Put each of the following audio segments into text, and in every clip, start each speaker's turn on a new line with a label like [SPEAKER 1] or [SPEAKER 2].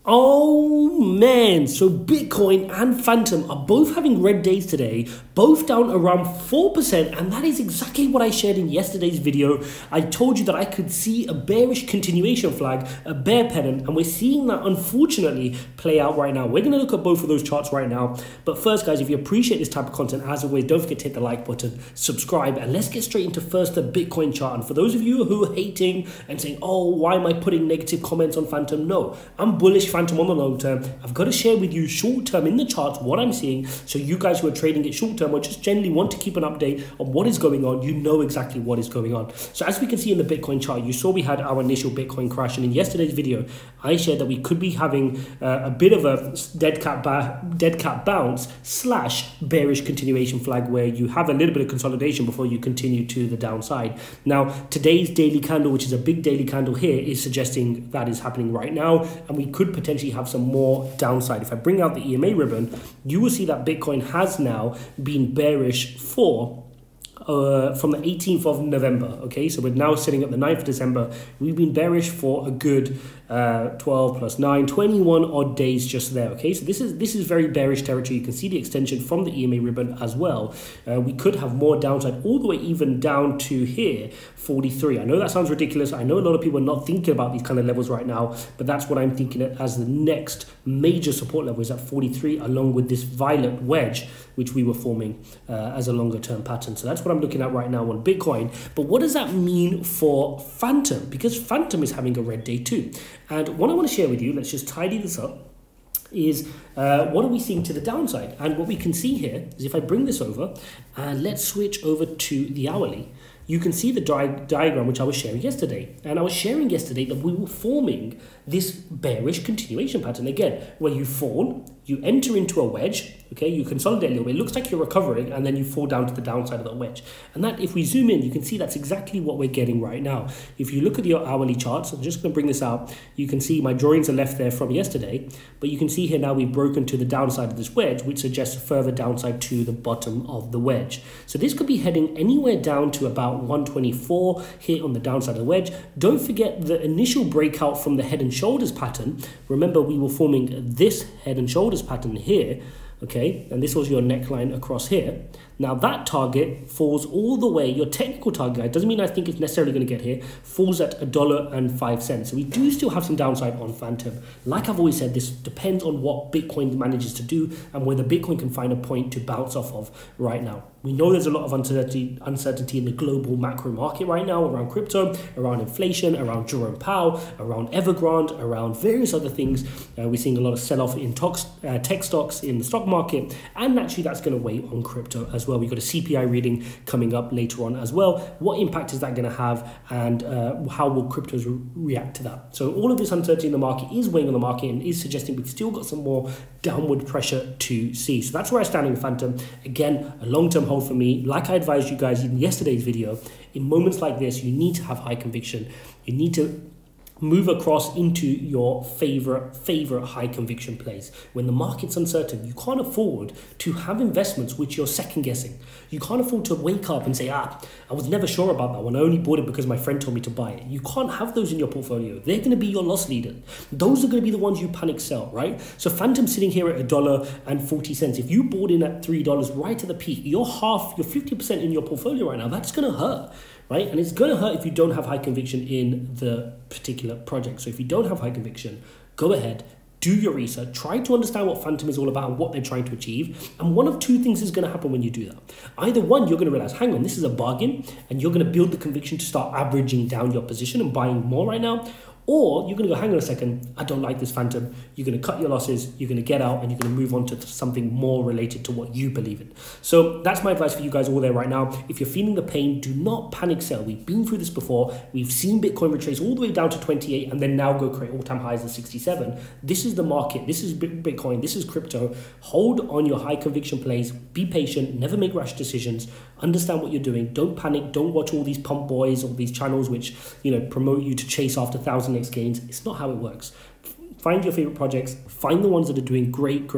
[SPEAKER 1] Oh man, so Bitcoin and Fantom are both having red days today, both down around 4%, and that is exactly what I shared in yesterday's video. I told you that I could see a bearish continuation flag, a bear pennant, and we're seeing that unfortunately play out right now. We're going to look at both of those charts right now, but first guys, if you appreciate this type of content, as always, don't forget to hit the like button, subscribe, and let's get straight into first the Bitcoin chart. And for those of you who are hating and saying, oh, why am I putting negative comments on Fantom? No, I'm bullish Fantom on the long term. I've got to share with you short term in the charts what I'm seeing, so you guys who are trading it short term or just generally want to keep an update on what is going on, you know exactly what is going on. So as we can see in the Bitcoin chart, you saw we had our initial Bitcoin crash, and in yesterday's video I shared that we could be having a bit of a dead cat bounce slash bearish continuation flag, where you have a little bit of consolidation before you continue to the downside. Now today's daily candle, which is a big daily candle here, is suggesting that is happening right now, and we could potentially have some more downside. If I bring out the EMA ribbon, you will see that Bitcoin has now been bearish from the 18th of November. Okay, so we're now sitting at the 9th of December. We've been bearish for a good 12 plus 9, 21 odd days just there. Okay, so this is very bearish territory. You can see the extension from the EMA ribbon as well. We could have more downside all the way even down to here, 43. I know that sounds ridiculous. I know a lot of people are not thinking about these kind of levels right now, but that's what I'm thinking as the next major support level is at 43, along with this violet wedge which we were forming as a longer term pattern. So that's what I'm looking at right now on Bitcoin. But what does that mean for Fantom? Because Fantom is having a red day too. And what I want to share with you, let's just tidy this up, is what are we seeing to the downside? And what we can see here is, if I bring this over and let's switch over to the hourly, you can see the diagram which I was sharing yesterday. And I was sharing yesterday that we were forming this bearish continuation pattern again, where you fall, you enter into a wedge, okay, you consolidate a little bit, it looks like you're recovering, and then you fall down to the downside of that wedge. And that, if we zoom in, you can see that's exactly what we're getting right now. If you look at your hourly charts, I'm just going to bring this out, you can see my drawings are left there from yesterday, but you can see here now we've broken to the downside of this wedge, which suggests further downside to the bottom of the wedge. So this could be heading anywhere down to about 124 here on the downside of the wedge. Don't forget the initial breakout from the head and shoulders pattern. Remember, we were forming this head and shoulders pattern here, okay, and this was your neckline across here. Now that target falls all the way, your technical target, doesn't mean I think it's necessarily going to get here, falls at $1.05. So we do still have some downside on Fantom. Like I've always said, this depends on what Bitcoin manages to do and whether Bitcoin can find a point to bounce off of right now. We know there's a lot of uncertainty in the global macro market right now around crypto, around inflation, around Jerome Powell, around Evergrande, around various other things. We're seeing a lot of sell-off in tech stocks in the stock market, and naturally that's going to weigh on crypto as well. We've got a CPI reading coming up later on as well. What impact is that going to have, and how will cryptos react to that? So all of this uncertainty in the market is weighing on the market and is suggesting we've still got some more downward pressure to see. So that's where I stand in Fantom. Again, a long-term hold for me. Like I advised you guys in yesterday's video, in moments like this, you need to have high conviction. You need to move across into your favorite high conviction plays. When the market's uncertain, you can't afford to have investments which you're second guessing. You can't afford to wake up and say, I was never sure about that one, I only bought it because my friend told me to buy it. You can't have those in your portfolio. They're going to be your loss leaders. Those are going to be the ones you panic sell, right? So Fantom sitting here at $1.40. If you bought in at $3 right at the peak, you're 50% in your portfolio right now. That's going to hurt, right? And it's going to hurt if you don't have high conviction in the particular project. So if you don't have high conviction, go ahead, do your research, try to understand what Fantom is all about and what they're trying to achieve. And one of two things is going to happen when you do that. Either one, you're going to realize, hang on, this is a bargain, and you're going to build the conviction to start averaging down your position and buying more right now. Or you're going to go, hang on a second, I don't like this Fantom. You're going to cut your losses, you're going to get out, and you're going to move on to something more related to what you believe in. So that's my advice for you guys all there right now. If you're feeling the pain, do not panic sell. We've been through this before. We've seen Bitcoin retrace all the way down to 28 and then now go create all-time highs at 67. This is the market. This is Bitcoin. This is crypto. Hold on your high conviction plays. Be patient. Never make rash decisions. Understand what you're doing. Don't panic. Don't watch all these pump boys or these channels which, promote you to chase after 1,000x gains. It's not how it works. Find your favorite projects, find the ones that are doing great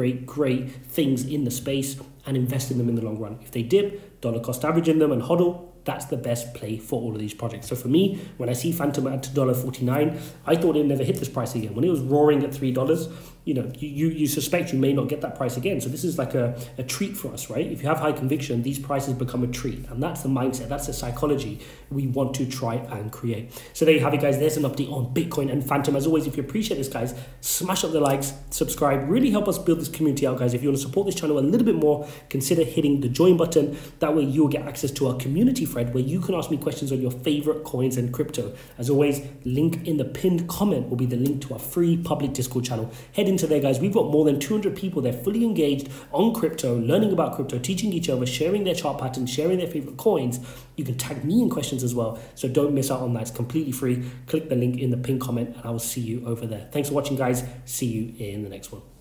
[SPEAKER 1] things in the space, and invest in them in the long run. If they dip, dollar cost average in them and hodl, that's the best play for all of these projects. So for me, when I see Fantom at $1.49, I thought it'd never hit this price again. When it was roaring at $3, you know, you suspect you may not get that price again. So this is like a treat for us, right? If you have high conviction, these prices become a treat. And that's the mindset, that's the psychology we want to try and create. So there you have it, guys. There's an update on Bitcoin and Fantom. As always, if you appreciate this, guys, smash up the likes, subscribe, really help us build this community out, guys. If you want to support this channel a little bit more, consider hitting the join button. That way you'll get access to our community thread where you can ask me questions on your favorite coins and crypto. As always, link in the pinned comment will be the link to our free public Discord channel. Head into there, guys. We've got more than 200 people there fully engaged on crypto, learning about crypto, teaching each other, sharing their chart patterns, sharing their favorite coins. You can tag me in questions as well, so don't miss out on that. It's completely free. Click the link in the pinned comment and I will see you over there. Thanks for watching, guys. See you in the next one.